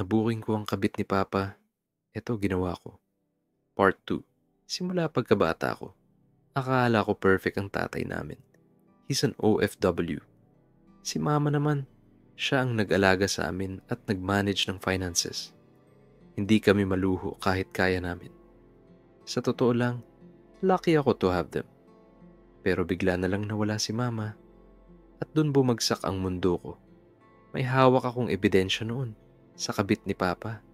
Nabuking ko ang kabit ni Papa. Eto ginawa ko. Part 2. Simula pagkabata ko, akala ko perfect ang tatay namin. He's an OFW. Si Mama naman, siya ang nag-alaga sa amin at nag-manage ng finances. Hindi kami maluho kahit kaya namin. Sa totoo lang, lucky ako to have them. Pero bigla na lang nawala si Mama at dun bumagsak ang mundo ko. May hawak akong ebidensya noon sa kabit ni Papa.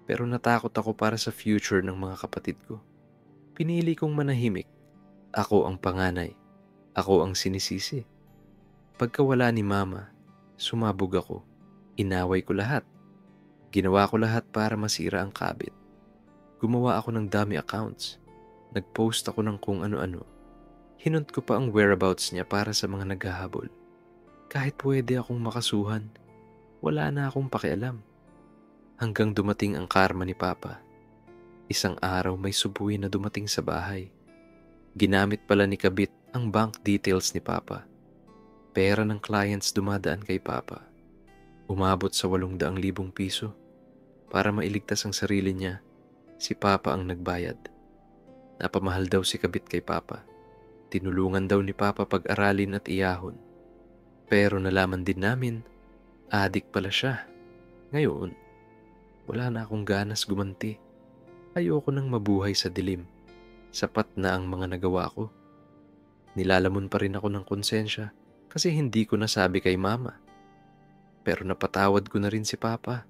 Pero natakot ako para sa future ng mga kapatid ko. Pinili kong manahimik. Ako ang panganay. Ako ang sinisisi. Pagkawala ni Mama, sumabog ako. Inaway ko lahat. Ginawa ko lahat para masira ang kabit. Gumawa ako ng dummy accounts. Nag-post ako ng kung ano-ano. Hinunt ko pa ang whereabouts niya para sa mga naghahabol. Kahit pwede akong makasuhan, wala na akong pakialam. Hanggang dumating ang karma ni Papa. Isang araw may subuhi na dumating sa bahay. Ginamit pala ni Kabit ang bank details ni Papa. Pera ng clients dumadaan kay Papa. Umabot sa 800,000 piso. Para mailigtas ang sarili niya, si Papa ang nagbayad. Napamahal daw si Kabit kay Papa. Tinulungan daw ni Papa pag-aralin at iyahon. Pero nalaman din namin, adik pala siya. Ngayon, wala na akong ganas gumanti. Ayoko nang mabuhay sa dilim. Sapat na ang mga nagawa ko. Nilalamon pa rin ako ng konsensya kasi hindi ko nasabi kay Mama. Pero napatawad ko na rin si Papa.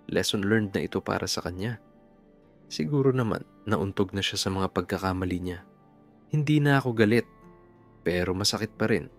Lesson learned na ito para sa kanya. Siguro naman nauntog na siya sa mga pagkakamali niya. Hindi na ako galit, pero masakit pa rin